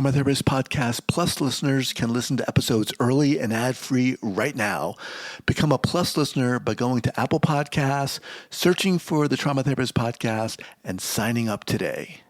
Trauma Therapist Podcast Plus listeners can listen to episodes early and ad-free right now. Become a Plus listener by going to Apple Podcasts, searching for the Trauma Therapist Podcast, and signing up today.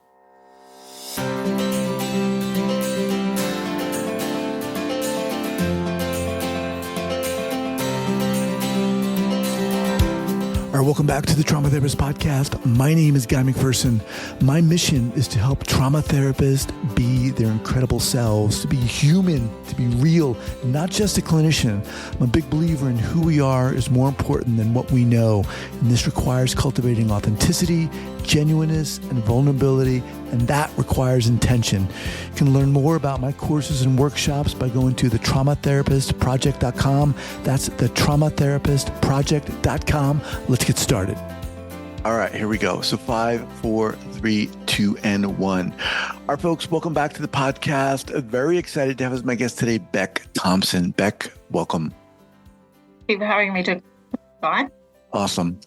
All right, welcome back to the Trauma Therapist Podcast. My name is Guy McPherson. My mission is to help trauma therapists be their incredible selves, to be human, to be real, not just a clinician. I'm a big believer in who we are is more important than what we know. And this requires cultivating authenticity, genuineness, and vulnerability, and that requires intention. You can learn more about my courses and workshops by going to thetraumatherapistproject.com. That's thetraumatherapistproject.com. Let's get started. All right, here we go. So 5, 4, 3, 2, and 1. All right, folks, welcome back to the podcast. Very excited to have as my guest today, Beck Thompson. Beck, welcome. Thank you for having me to Guy. Awesome.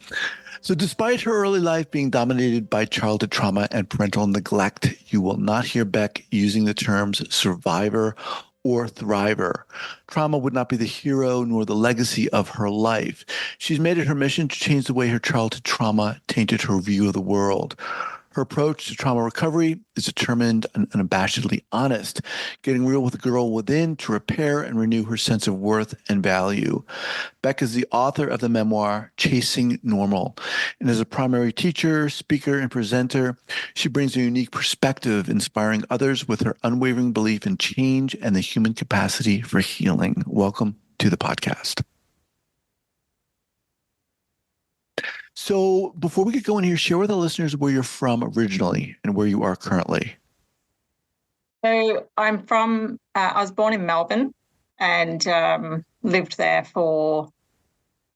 So despite her early life being dominated by childhood trauma and parental neglect, you will not hear Beck using the terms survivor or thriver. Trauma would not be the hero nor the legacy of her life. She's made it her mission to change the way her childhood trauma tainted her view of the world. Her approach to trauma recovery is determined and unabashedly honest, getting real with the girl within to repair and renew her sense of worth and value. Beck is the author of the memoir, Chasing Normal. And as a primary teacher, speaker, and presenter, she brings a unique perspective, inspiring others with her unwavering belief in change and the human capacity for healing. Welcome to the podcast. So before we get going here, share with the listeners where you're from originally and where you are currently. So I was born in Melbourne and lived there for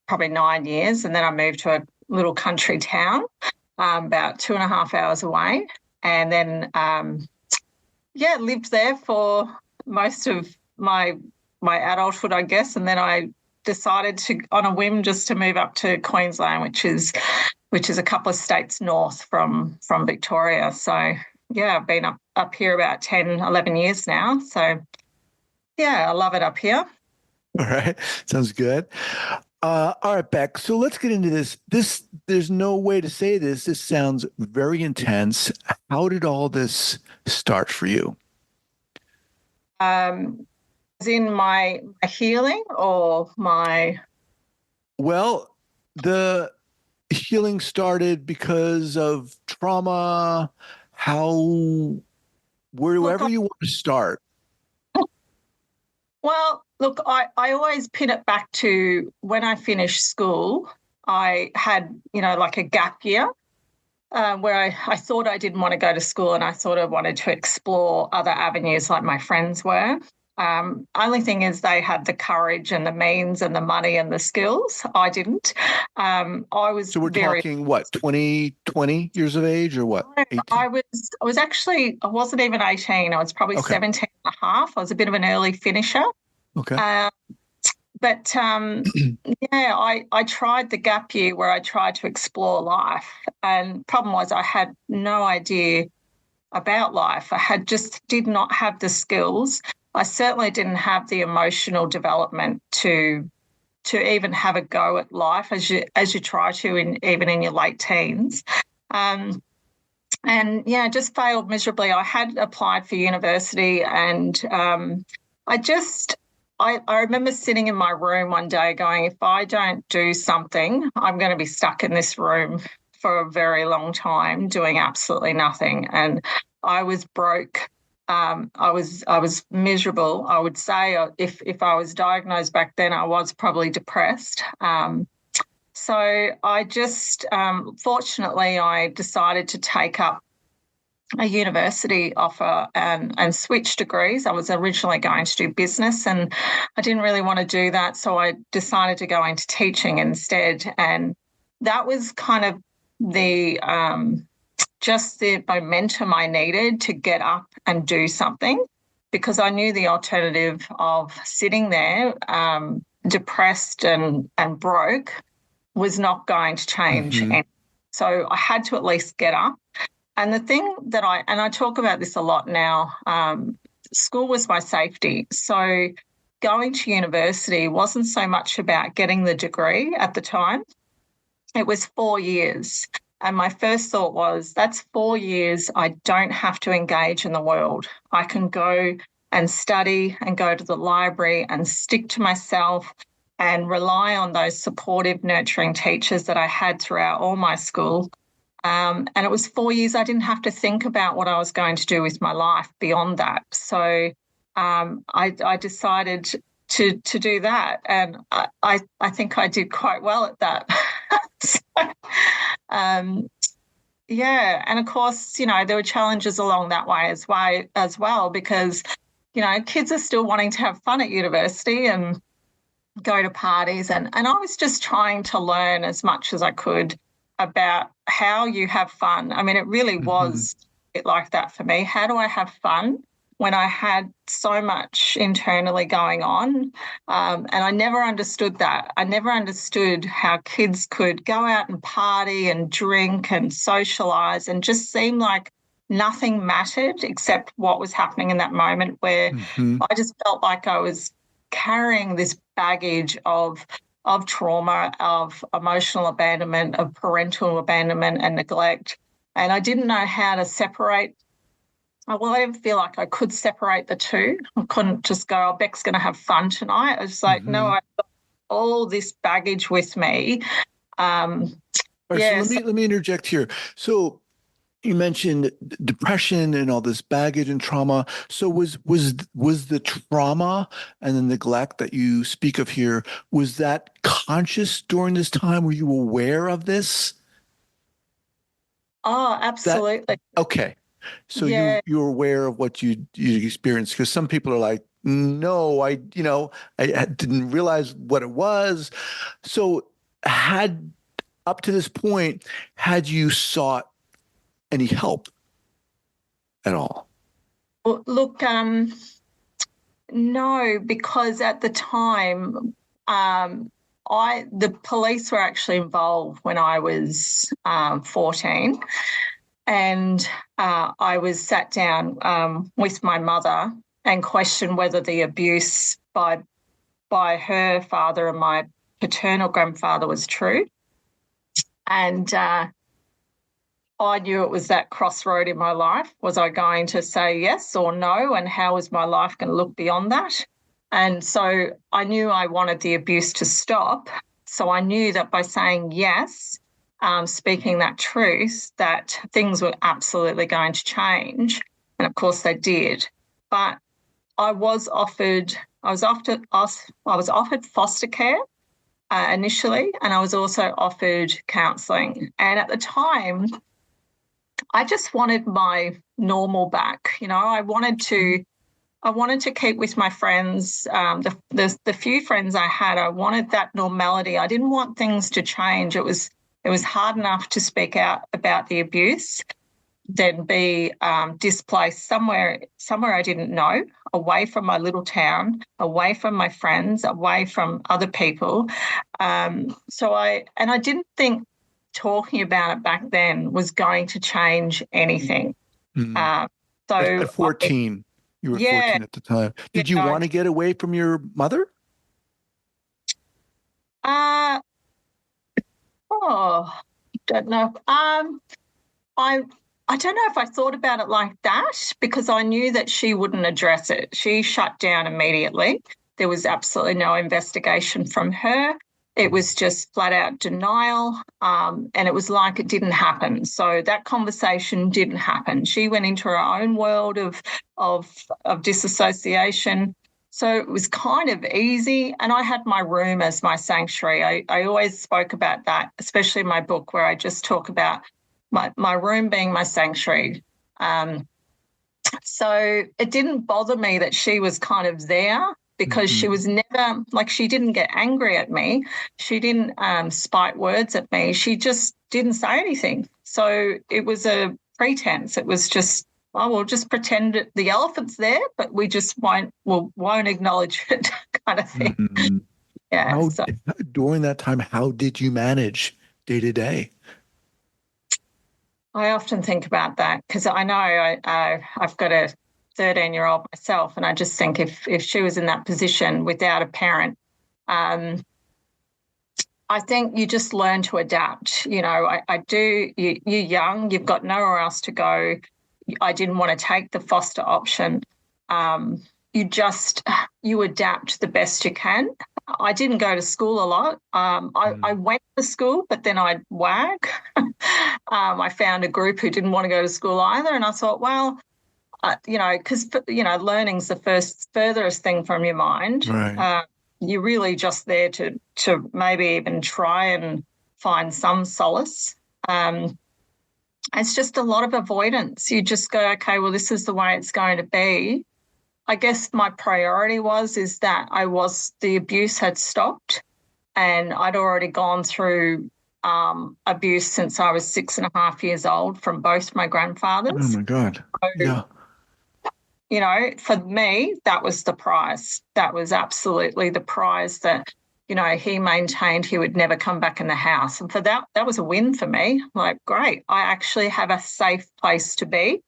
probably 9 years. And then I moved to a little country town about 2.5 hours away. And then, lived there for most of my adulthood, I guess. And then I decided on a whim just to move up to Queensland, which is a couple of states north from Victoria. So yeah, I've been up here about 10, 11 years now. So yeah, I love it up here. All right. Sounds good. All right, Beck. So let's get into this. There's no way to say this. This sounds very intense. How did all this start for you? In my healing or my... Well, the healing started because of trauma, wherever you want to start. Well, look, I always pin it back to when I finished school. I had, like a gap year where I thought I didn't want to go to school and I sort of wanted to explore other avenues like my friends were. Only thing is they had the courage and the means and the money and the skills. I didn't. I was. So we're talking what, 20 years of age or what? 18? I wasn't even 18. I was probably 17 and a half. I was a bit of an early finisher. Okay. I tried the gap year where I tried to explore life. And problem was I had no idea about life. Did not have the skills. I certainly didn't have the emotional development to even have a go at life as you try to even in your late teens. Just failed miserably. I had applied for university and I remember sitting in my room one day going, if I don't do something, I'm going to be stuck in this room for a very long time doing absolutely nothing. And I was broke. I was miserable. I would say if I was diagnosed back then, I was probably depressed. So I just, fortunately, I decided to take up a university offer and switch degrees. I was originally going to do business and I didn't really want to do that. So I decided to go into teaching instead. And that was kind of the momentum I needed to get up and do something, because I knew the alternative of sitting there depressed and broke was not going to change. Mm-hmm. And so I had to at least get up. And the thing that I talk about this a lot now, school was my safety. So going to university wasn't so much about getting the degree at the time. It was 4 years. And my first thought was, that's 4 years I don't have to engage in the world. I can go and study and go to the library and stick to myself and rely on those supportive, nurturing teachers that I had throughout all my school. And it was 4 years I didn't have to think about what I was going to do with my life beyond that. So I decided to do that, and I think I did quite well at that. So, yeah, and of course, there were challenges along that way as well, because kids are still wanting to have fun at university and go to parties, and I was just trying to learn as much as I could about how you have fun. I mean, it really was a bit like that for me. How do I have fun when I had so much internally going on? And I never understood that. I never understood how kids could go out and party and drink and socialise and just seem like nothing mattered except what was happening in that moment, where I just felt like I was carrying this baggage of trauma, of emotional abandonment, of parental abandonment and neglect. And I didn't know how to separate. Well, I didn't feel like I could separate the two. I couldn't just go, oh, Beck's going to have fun tonight. I was like, no, I've got all this baggage with me. All right, so let me interject here. So you mentioned depression and all this baggage and trauma. So was the trauma and the neglect that you speak of here, was that conscious during this time? Were you aware of this? Oh, absolutely. Okay. So yeah. you're aware of what you experienced, because some people are like, no, I didn't realize what it was. So up to this point, had you sought any help at all? Well, look, no, because at the time, the police were actually involved when I was 14, and I was sat down with my mother and questioned whether the abuse by her father and my paternal grandfather was true. And I knew it was that crossroad in my life. Was I going to say yes or no? And how was my life going to look beyond that? And so I knew I wanted the abuse to stop. So I knew that by saying yes, speaking that truth, that things were absolutely going to change. And of course they did. But I was offered foster care initially, and I was also offered counselling. And at the time, I just wanted my normal back. I wanted to keep with my friends. The few friends I had, I wanted that normality. I didn't want things to change. It was hard enough to speak out about the abuse, then be displaced somewhere I didn't know, away from my little town, away from my friends, away from other people. So I didn't think talking about it back then was going to change anything. So at 14, you were 14 at the time. Did you want to get away from your mother? Don't know. I don't know if I thought about it like that, because I knew that she wouldn't address it. She shut down immediately. There was absolutely no investigation from her. It was just flat out denial, and it was like it didn't happen. So that conversation didn't happen. She went into her own world of disassociation. So it was kind of easy, and I had my room as my sanctuary. I always spoke about that, especially in my book, where I just talk about my room being my sanctuary. So it didn't bother me that she was kind of there, because she was never, she didn't get angry at me. She didn't spite words at me. She just didn't say anything. So it was a pretense. It was just, we'll just pretend the elephant's there, but we just won't acknowledge it kind of thing. Yeah. During that time, how did you manage day to day? I often think about that, because I know I've got 13-year-old myself, and I just think if she was in that position without a parent, I think you just learn to adapt. I do. You're young. You've got nowhere else to go. I didn't want to take the foster option. You adapt the best you can. I didn't go to school a lot. I went to school, but then I'd wag. I found a group who didn't want to go to school either, and I thought, well, because learning's the furthest thing from your mind. Right. You're really just there to maybe even try and find some solace. It's just a lot of avoidance. You just go, okay, well, this is the way it's going to be. I guess my priority is that the abuse had stopped, and I'd already gone through abuse since I was 6.5 years old from both my grandfathers. Oh my God. Yeah. For me, that was the prize. That was absolutely the prize that, he maintained he would never come back in the house. And for that was a win for me. Like, great, I actually have a safe place to be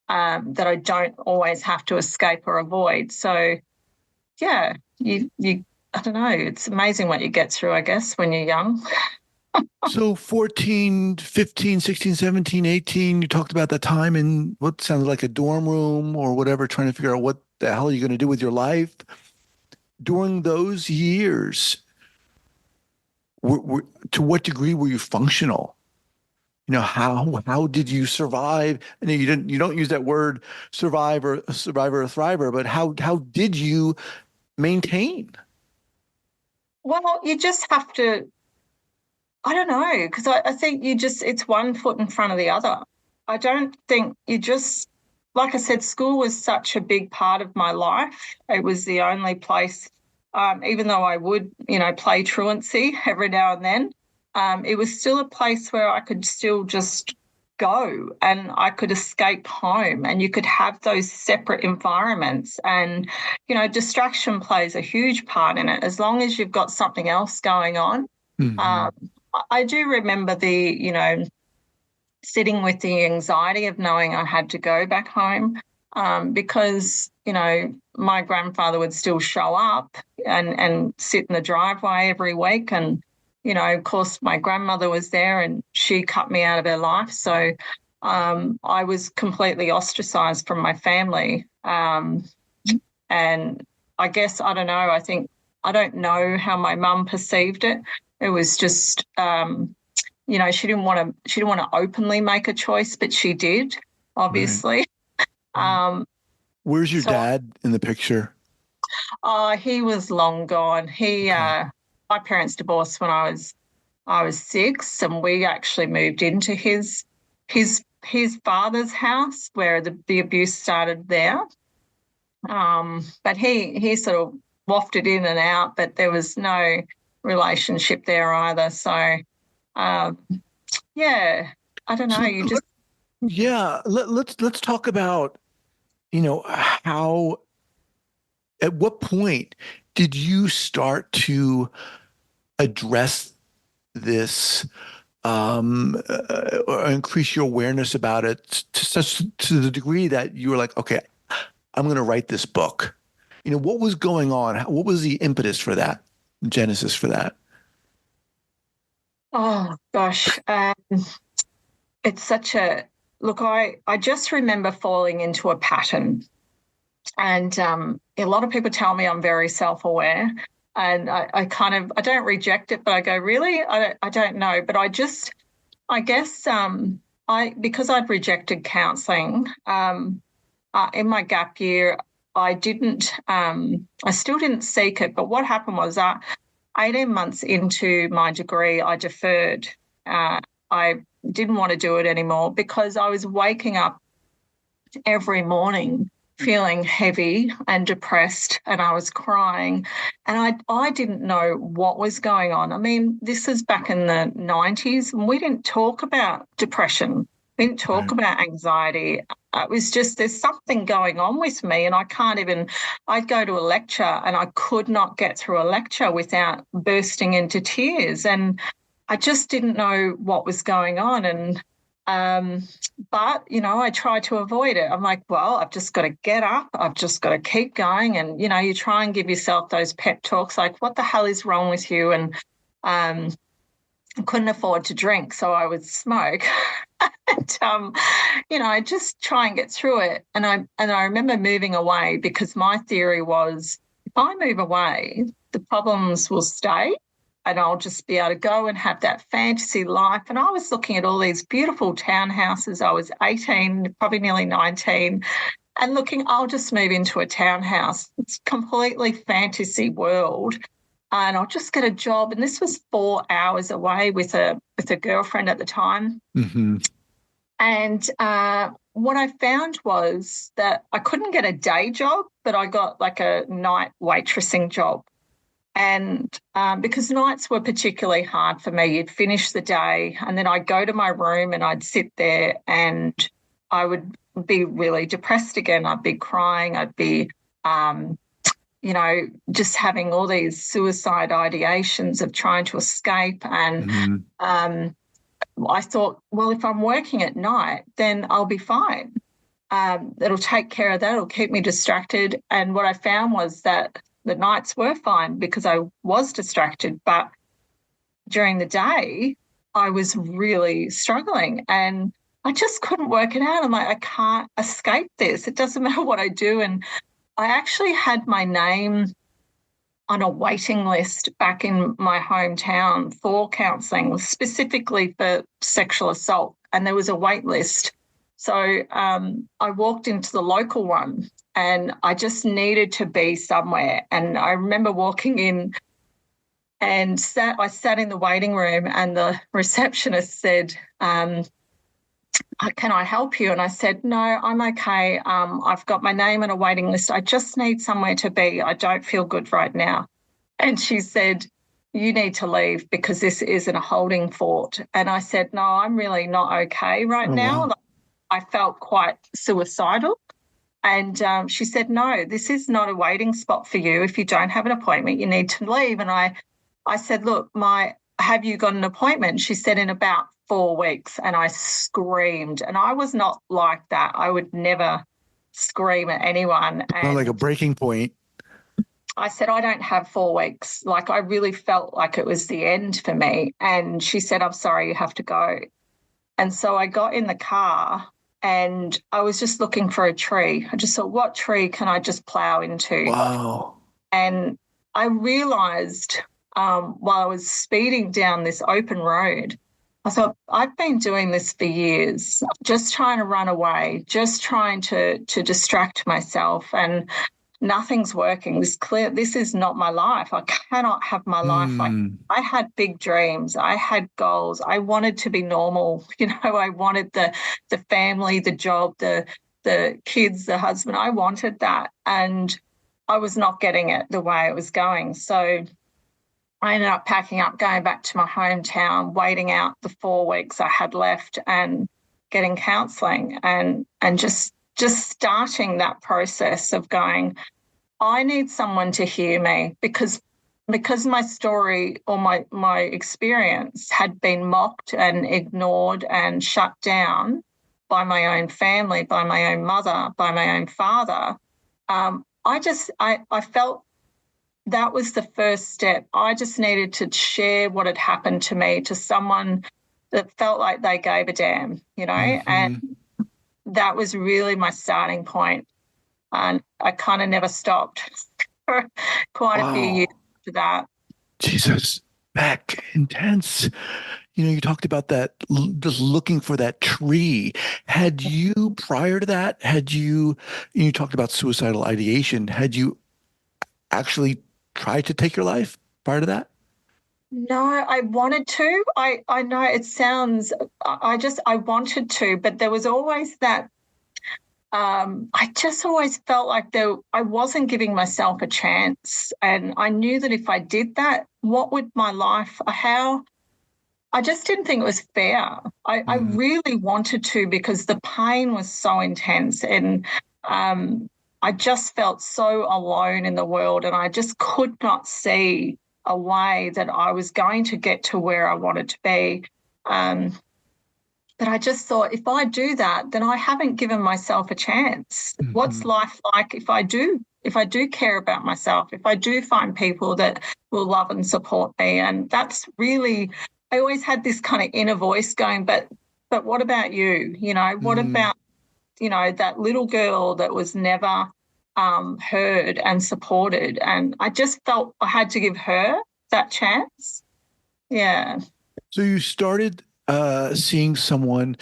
that I don't always have to escape or avoid. So, yeah, you I don't know. It's amazing what you get through, I guess, when you're young. So 14, 15, 16, 17, 18, you talked about that time in what sounded like a dorm room or whatever, trying to figure out what the hell are you going to do with your life. During those years, to what degree were you functional? How did you survive? And you don't use that word survivor or thriver, but how did you maintain? Well, you just have to, I don't know, because I think it's one foot in front of the other. I don't think like I said, school was such a big part of my life. It was the only place, even though I would, play truancy every now and then, it was still a place where I could still just go and I could escape home, and you could have those separate environments. And, distraction plays a huge part in it as long as you've got something else going on. Mm-hmm. I do remember sitting with the anxiety of knowing I had to go back home because, my grandfather would still show up and sit in the driveway every week. And, of course, my grandmother was there and she cut me out of her life. So I was completely ostracised from my family. And I guess, I don't know, I don't know how my mum perceived it. It was just, she didn't want to openly make a choice, but she did, obviously. Right. Where's your dad in the picture? He was long gone. My parents divorced when I was 6, and we actually moved into his father's house where the abuse started there. But he sort of wafted in and out, but there was no relationship there either. So, I don't know. Let's talk about, how, at what point did you start to address this, or increase your awareness about it to the degree that you were like, okay, I'm going to write this book? What was going on? What was the impetus for that, genesis for that? Oh, gosh. It's such a look. I just remember falling into a pattern, and a lot of people tell me I'm very self-aware, and I don't reject it, but I go, really, I don't know, but I guess because I'd rejected counselling in my gap year, I still didn't seek it, but what happened was 18 months into my degree, I deferred. I didn't want to do it anymore because I was waking up every morning feeling heavy and depressed, and I was crying, and I didn't know what was going on. I mean, this is back in the 90s, and we didn't talk about depression. We didn't talk about anxiety. It was just there's something going on with me, and I'd go to a lecture and I could not get through a lecture without bursting into tears, and I just didn't know what was going on. And But, I try to avoid it. I'm like, well, I've just got to get up. I've just got to keep going. And, you try and give yourself those pep talks like, what the hell is wrong with you? And I couldn't afford to drink, so I would smoke. And, I just try and get through it. And I remember moving away because my theory was if I move away, the problems will stay and I'll just be able to go and have that fantasy life. And I was looking at all these beautiful townhouses. I was 18, probably nearly 19, and looking, I'll just move into a townhouse. It's completely fantasy world. And I'll just get a job. And this was 4 hours away with a girlfriend at the time. Mm-hmm. And what I found was that I couldn't get a day job, but I got like a night waitressing job. And because nights were particularly hard for me, you'd finish the day and then I'd go to my room and I'd sit there and I would be really depressed again. I'd be crying. I'd be, just having all these suicide ideations of trying to escape. And I thought, well, if I'm working at night, then I'll be fine. It'll take care of that. It'll keep me distracted. And what I found was that the nights were fine because I was distracted, but during the day, I was really struggling and I just couldn't work it out. I'm like, I can't escape this. It doesn't matter what I do. And I actually had my name on a waiting list back in my hometown for counselling, specifically for sexual assault, and there was a wait list. So I walked into the local one and I just needed to be somewhere. And I remember walking in and I sat in the waiting room and the receptionist said, can I help you? And I said, no, I'm okay. I've got my name on a waiting list. I just need somewhere to be. I don't feel good right now. And she said, you need to leave because this isn't a holding fort. And I said, no, I'm really not okay right now. Wow. I felt quite suicidal. And she said, no, this is not a waiting spot for you. If you don't have an appointment, you need to leave. And I said, look, have you got an appointment? She said, in about 4 weeks. And I screamed. And I was not like that. I would never scream at anyone. Sounds like a breaking point. I said, I don't have 4 weeks. Like, I really felt like it was the end for me. And she said, I'm sorry, you have to go. And so I got in the car and I was just looking for a tree. I just thought, what tree can I just plow into? Wow. And I realised while I was speeding down this open road, I thought, I've been doing this for years, just trying to run away, just trying to distract myself, and nothing's working. This is not my life. I cannot have my life like I had big dreams. I had goals. I wanted to be normal. I wanted the family, the job, the kids, the husband. I wanted that. And I was not getting it the way it was going. So I ended up packing up, going back to my hometown, waiting out the 4 weeks I had left and getting counselling and just starting that process of going, I need someone to hear me because my story or my experience had been mocked and ignored and shut down by my own family, by my own mother, by my own father. I felt that was the first step. I just needed to share what had happened to me to someone that felt like they gave a damn, and that was really my starting point. And I kind of never stopped for quite a few years after that. Jesus, Beck, intense. You talked about that, just looking for that tree. Had you, prior to that, you talked about suicidal ideation, had you actually tried to take your life prior to that? No, I wanted to. I know it sounds, I wanted to, but there was always that, I just always felt like I wasn't giving myself a chance. And I knew that if I did that, what would my life, I just didn't think it was fair. I really wanted to because the pain was so intense and I just felt so alone in the world and I just could not see a way that I was going to get to where I wanted to be. but I just thought, if I do that, then I haven't given myself a chance. What's Mhm. life like if I do care about myself, if I do find people that will love and support me? And that's really, I always had this kind of inner voice going, but what about you? What Mm. about, that little girl that was never heard and supported? And I just felt I had to give her that chance. Yeah. So you started seeing someone.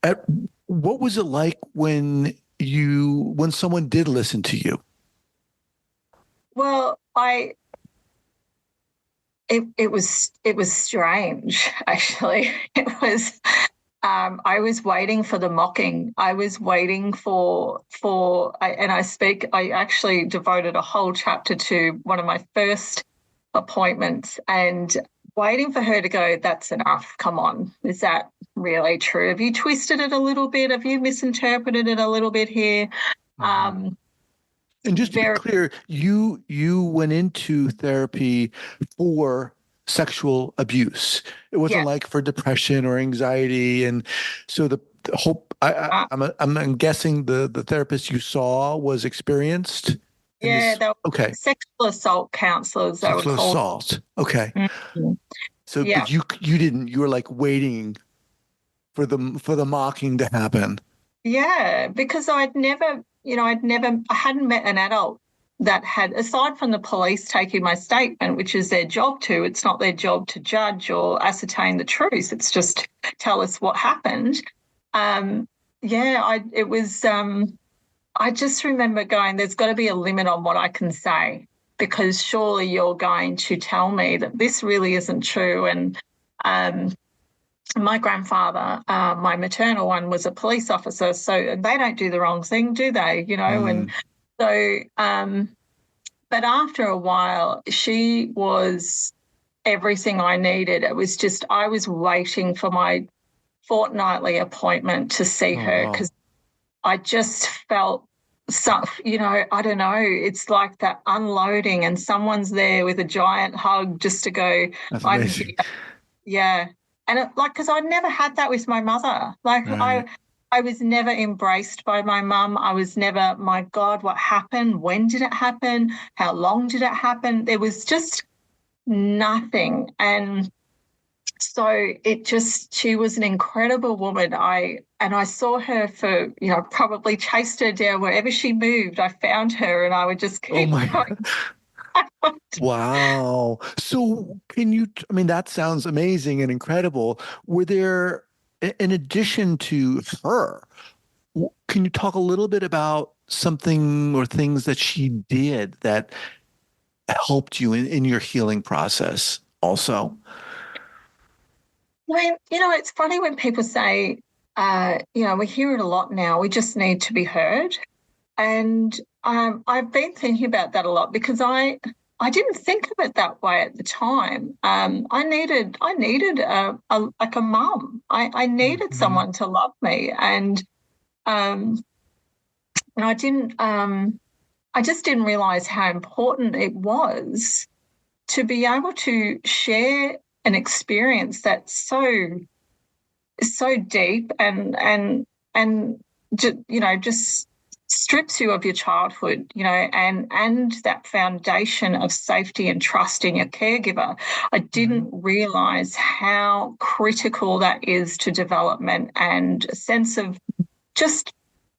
At what was it like when someone did listen to you? Well, it was strange, actually. I was waiting for the mocking. I was waiting I actually devoted a whole chapter to one of my first appointments and waiting for her to go, that's enough. Come on. Is that really true? Have you twisted it a little bit? Have you misinterpreted it a little bit here? Mhm. Um, And just to be very, clear, you went into therapy for sexual abuse. It wasn't yeah. like for depression or anxiety. And so the hope Uh, I'm guessing the therapist you saw was experienced in yeah, this. they were Okay, sexual assault counselors, they were sexual called. assault. Okay, Mhm. so Yeah. but you didn't. You were like waiting for the mocking to happen. Yeah, because I hadn't met an adult that had, aside from the police taking my statement, which is their job to, it's not their job to judge or ascertain the truth. It's just tell us what happened. Um, yeah, I just remember going, there's got to be a limit on what I can say because surely you're going to tell me that this really isn't true. And um, my grandfather, my maternal one, was a police officer, so and they don't do the wrong thing, do they? And Mm. so, but after a while, she was everything I needed. It was just I was waiting for my fortnightly appointment to see Oh her wow, because I just felt so, I don't know. It's like that unloading, and someone's there with a giant hug just to go, that's I'm here. amazing. Yeah. And because I never had that with my mother. Like Right. I was never embraced by my mum. I was never, my God, what happened? When did it happen? How long did it happen? There was just nothing. And so she was an incredible woman. I saw her for, probably chased her down wherever she moved. I found her and I would just Oh keep my. going. Wow. So I mean, that sounds amazing and incredible. Were there, in addition to her, can you talk a little bit about something or things that she did that helped you in your healing process also? I mean, it's funny when people say, we hear it a lot now, we just need to be heard. And I've been thinking about that a lot because I didn't think of it that way at the time. I needed like a mum. I needed Mhm. someone to love me, um, and I just didn't realize how important it was to be able to share an experience that's so deep and just strips you of your childhood, and that foundation of safety and trust in your caregiver. I didn't Mhm. realize how critical that is to development and a sense of just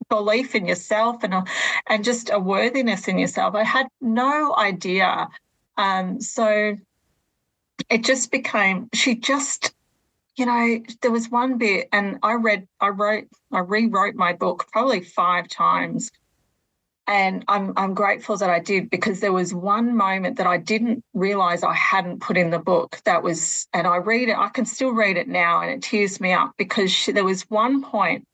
belief in yourself and just a worthiness in yourself. I had no idea. So it just became, there was one bit, and I rewrote my book probably 5 times. And I'm grateful that I did because there was one moment that I didn't realize I hadn't put in the book. And I read it, I can still read it now, and it tears me up because there was one point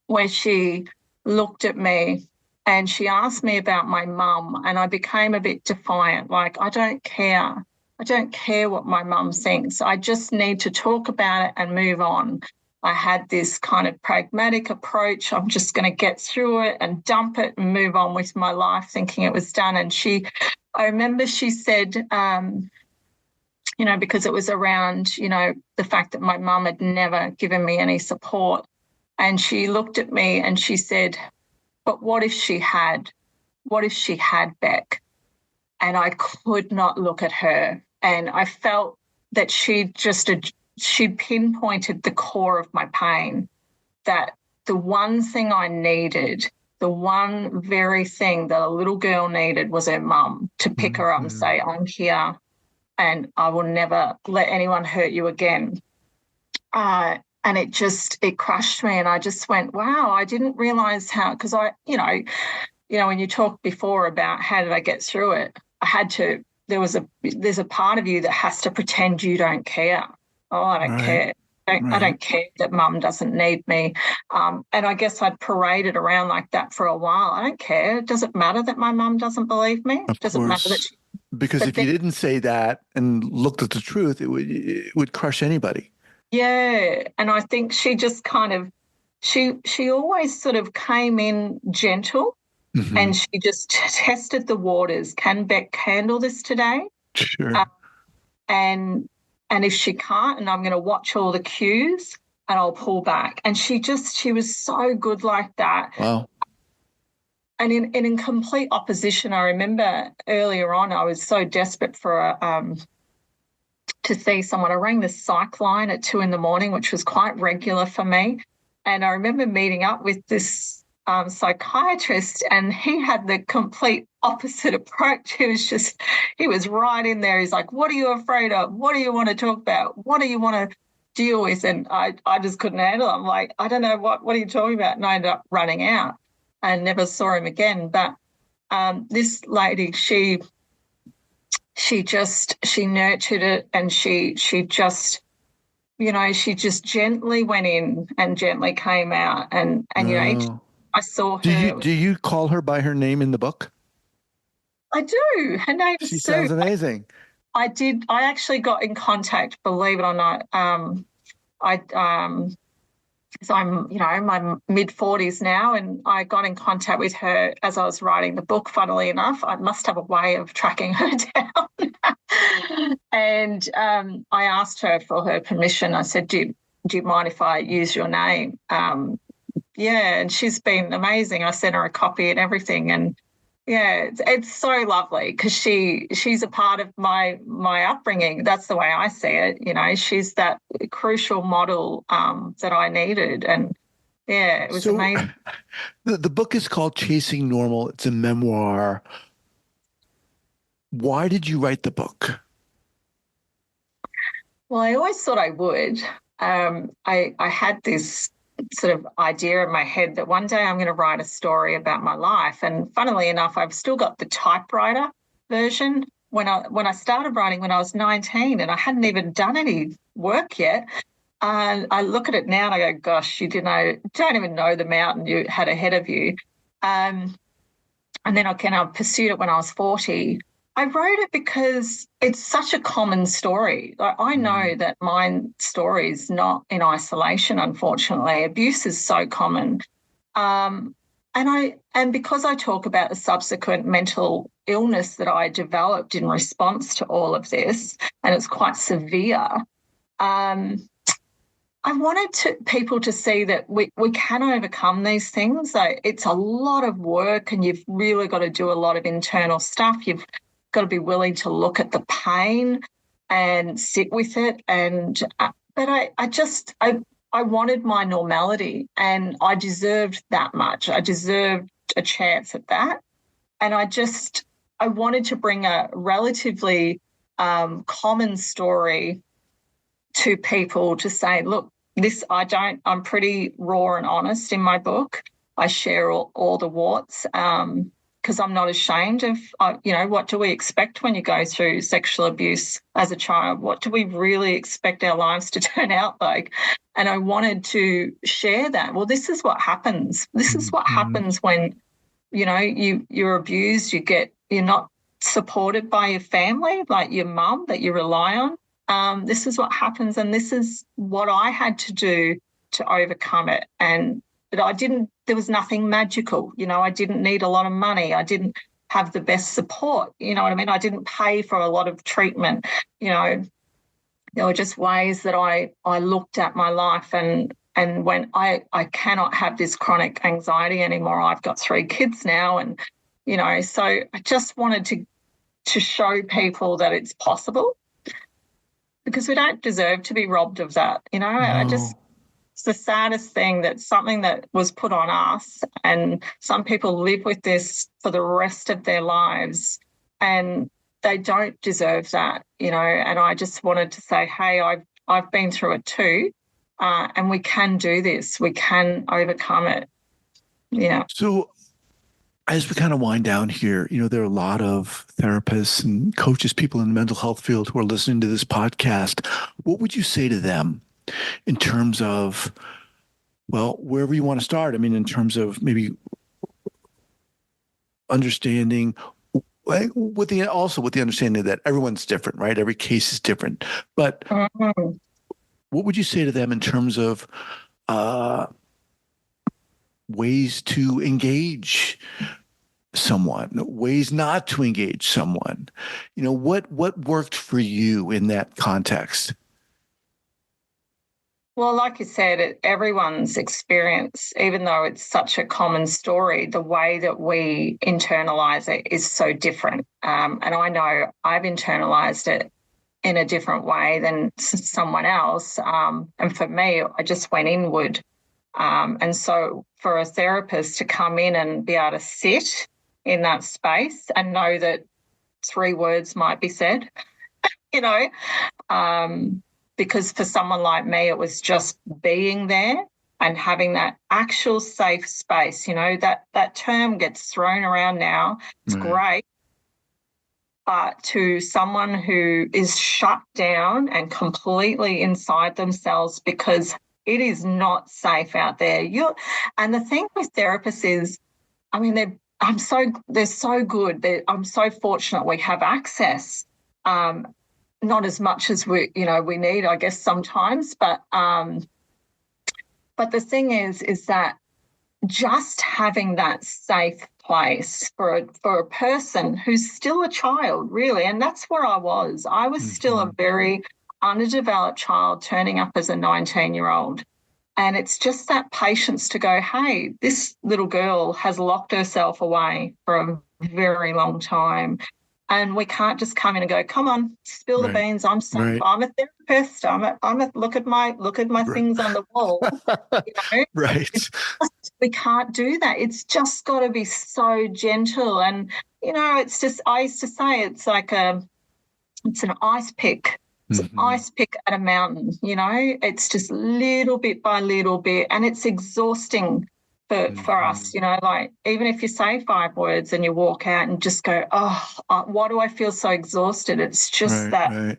where she looked at me and she asked me about my mum, and I became a bit defiant, like, I don't care. I don't care what my mum thinks. I just need to talk about it and move on. I had this kind of pragmatic approach. I'm just going to get through it and dump it and move on with my life, thinking it was done. And I remember she said, because it was around, the fact that my mum had never given me any support. And she looked at me and she said, but what if she had? What if she had, Beck? And I could not look at her. And I felt that she'd pinpointed the core of my pain, that the one thing I needed, the one very thing that a little girl needed was her mum to pick her up and say, I'm here and I will never let anyone hurt you again. And it crushed me, and I just went, wow, I didn't realise how, because when you talked before about how did I get through it, I had to, there's a part of you that has to pretend you don't care. Oh, I don't care. I don't care that mum doesn't need me. And I guess I'd paraded around like that for a while. I don't care. Does it matter that my mum doesn't believe me? Does it matter that she... Because if you didn't say that and looked at the truth, it would crush anybody. Yeah. And I think she just kind of, she always sort of came in gentle, and she just tested the waters. Can Beck handle this today? Sure. And if she can't, and I'm going to watch all the cues and I'll pull back. And she was so good like that. Wow. And in complete opposition, I remember earlier on, I was so desperate for to see someone. I rang the psych line at 2 a.m, which was quite regular for me. And I remember meeting up with this psychiatrist, and he had the complete opposite approach. He was right in there. He's like, what are you afraid of? What do you want to talk about? What do you want to deal with? And I just couldn't handle it. I'm like, I don't know, what are you talking about? And I ended up running out and never saw him again. But this lady, she nurtured it, and she just gently went in and gently came out. And I saw her. Do you call her by her name in the book? I do. Her name is Sue. She sounds amazing. I did. I actually got in contact, believe it or not. So I'm, in my mid-40s now, and I got in contact with her as I was writing the book, funnily enough. I must have a way of tracking her down. And I asked her for her permission. I said, do you mind if I use your name? Yeah, and she's been amazing. I sent her a copy and everything. And, yeah, it's so lovely because she's a part of my upbringing. That's the way I see it. She's that crucial model that I needed. And, yeah, it was amazing. The book is called Chasing Normal. It's a memoir. Why did you write the book? Well, I always thought I would. I had this sort of idea in my head that one day I'm going to write a story about my life. And funnily enough, I've still got the typewriter version when I started writing when I was 19, and I hadn't even done any work yet. And I look at it now and I go, gosh, you don't even know the mountain you had ahead of you. And then I pursued it when I was 40. I wrote it because it's such a common story. I know that my story is not in isolation, unfortunately. Abuse is so common. And because I talk about the subsequent mental illness that I developed in response to all of this, and it's quite severe, I wanted people to see that we can overcome these things. It's a lot of work, and you've really got to do a lot of internal stuff. You've got to be willing to look at the pain and sit with it. But I wanted my normality, and I deserved that much. I deserved a chance at that. And I wanted to bring a relatively common story to people to say, look, I'm pretty raw and honest in my book. I share all the warts. Because I'm not ashamed of, what do we expect when you go through sexual abuse as a child? What do we really expect our lives to turn out like? And I wanted to share that. Well, this is what happens. This is what happens when, you're abused, you're not supported by your family, like your mum that you rely on. This is what happens, and this is what I had to do to overcome it. But there was nothing magical. I didn't need a lot of money. I didn't have the best support. You know what I mean? I didn't pay for a lot of treatment. there were just ways that I looked at my life and went, I cannot have this chronic anxiety anymore. I've got 3 kids now, and so I just wanted to show people that it's possible, because we don't deserve to be robbed of that. No. It's the saddest thing, that something that was put on us, and some people live with this for the rest of their lives, and they don't deserve that, and I just wanted to say, hey, I've been through it too, and we can do this. We can overcome it. Yeah. So as we kind of wind down here, there are a lot of therapists and coaches, people in the mental health field who are listening to this podcast. What would you say to them in terms of, well, wherever you want to start? I mean, in terms of maybe understanding with the understanding that everyone's different, right? Every case is different. But what would you say to them in terms of ways to engage someone, ways not to engage someone? What worked for you in that context? Well, like you said, everyone's experience, even though it's such a common story, the way that we internalise it is so different. And I know I've internalised it in a different way than someone else. And for me, I just went inward. And so for a therapist to come in and be able to sit in that space and know that 3 words might be said, because for someone like me, it was just being there and having that actual safe space. That term gets thrown around now. It's great. But to someone who is shut down and completely inside themselves because it is not safe out there. And the thing with therapists is, I mean, they're so good. I'm so fortunate we have access. Not as much as we need, I guess, sometimes. But the thing is that just having that safe place for a person who's still a child, really, and that's where I was. I was still a very underdeveloped child turning up as a 19-year-old. And it's just that patience to go, hey, this little girl has locked herself away for a very long time. And we can't just come in and go, come on, spill the beans. I'm safe. I'm a therapist. Look at my things on the wall. Right. We can't do that. It's just got to be so gentle. And, it's just, I used to say it's like it's an ice pick. It's an ice pick at a mountain, It's just little bit by little bit. And it's exhausting for us, like even if you say 5 words and you walk out and just go, why do I feel so exhausted? It's just that.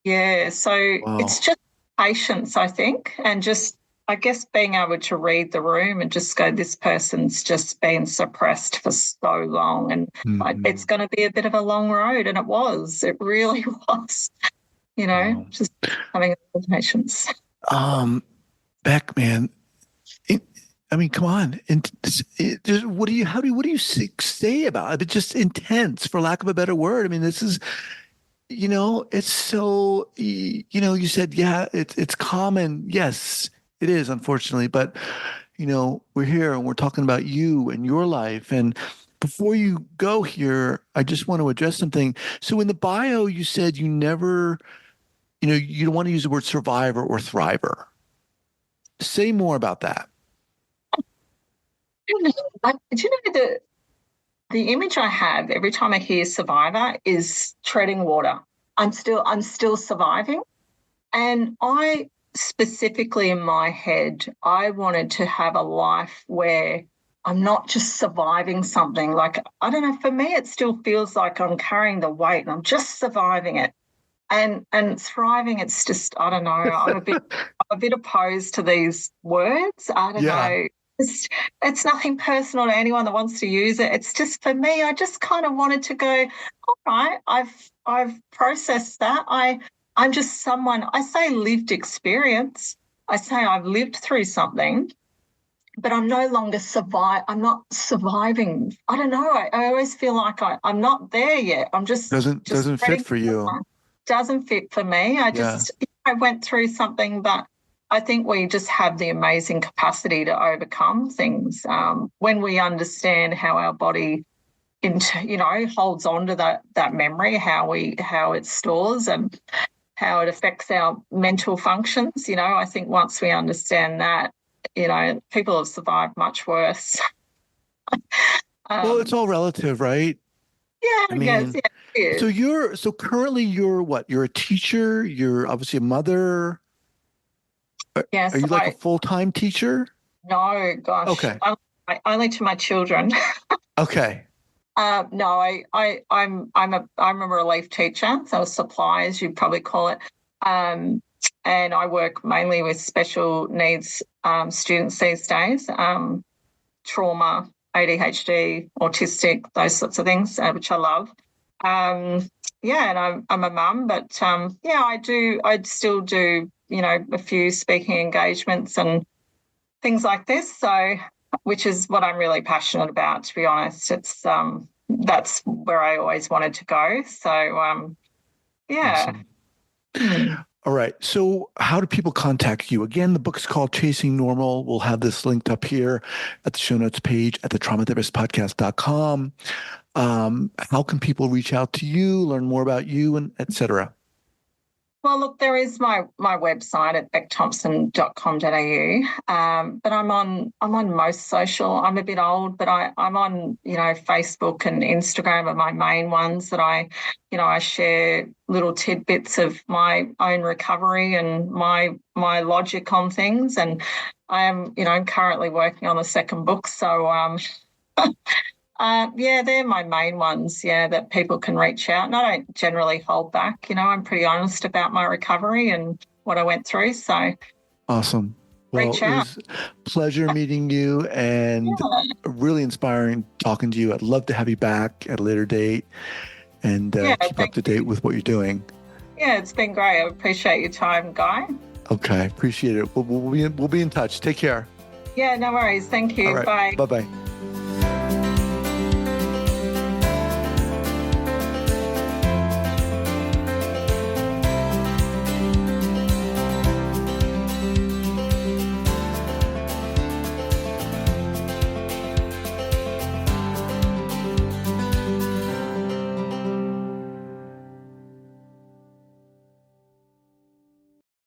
Yeah. So It's just patience, I think, and just, I guess, being able to read the room and just go, this person's just been suppressed for so long, and it's going to be a bit of a long road. And it really was, just having a little patience. Beck, man, come on. And what do you say about it? It's just intense, for lack of a better word. I mean, this is, it's so, you said, yeah, it's common. Yes, it is, unfortunately. But, we're here and we're talking about you and your life. And before you go here, I just want to address something. So in the bio, you said you never, you don't want to use the word survivor or thriver. Say more about that. The image I have every time I hear survivor is treading water. I'm still surviving. And I specifically, in my head, I wanted to have a life where I'm not just surviving something. Like, I don't know, for me it still feels like I'm carrying the weight and I'm just surviving it. And thriving, it's just, I don't know, I'm a bit opposed to these words. I don't know. It's nothing personal to anyone that wants to use it. It's just, for me, I just kind of wanted to go, all right, I've processed that. I'm just someone, I say lived experience. I say I've lived through something, but I'm no longer I'm not surviving. I don't know. I always feel like I'm not there yet. I'm just doesn't fit for you. Doesn't fit for me. I went through something, but I think we just have the amazing capacity to overcome things when we understand how our body holds on to that memory, how it stores and how it affects our mental functions. I think once we understand that, people have survived much worse. Well, it's all relative, right? Yeah, I I guess. mean, Yeah, it is. so currently you're what? You're a teacher, you're obviously a mother. Are Yes, you like a full-time teacher? no, gosh, Okay. only to my children. Okay. No, I'm a relief teacher, so a supply, as you'd probably call it. And I work mainly with special needs students these days, trauma, ADHD, autistic, those sorts of things, which I love. Yeah, and I'm a mum, but yeah, I still do, a few speaking engagements and things like this. So, which is what I'm really passionate about, to be honest. It's that's where I always wanted to go. So, yeah. Awesome. Hmm. All right. So how do people contact you? Again, the book's called Chasing Normal. We'll have this linked up here at the show notes page at the traumatherapistpodcast.com. How can people reach out to you, learn more about you, and et cetera? Well, look, there is my website at beckthompson.com.au. But I'm on most social. I'm a bit old, but I'm on, Facebook and Instagram are my main ones that I share little tidbits of my own recovery and my logic on things. And I am, currently working on a second book. So yeah, they're my main ones, that people can reach out. And I don't generally hold back. I'm pretty honest about my recovery and what I went through. So Awesome. Well, reach it out. was a pleasure meeting you and Yeah, really inspiring talking to you. I'd love to have you back at a later date and yeah, keep up thank to date with what you're doing. Yeah, it's been great. I appreciate your time, Guy. Okay, appreciate it. We'll be in touch. Take care. Yeah, no worries. Thank All you. right. Bye. Bye-bye.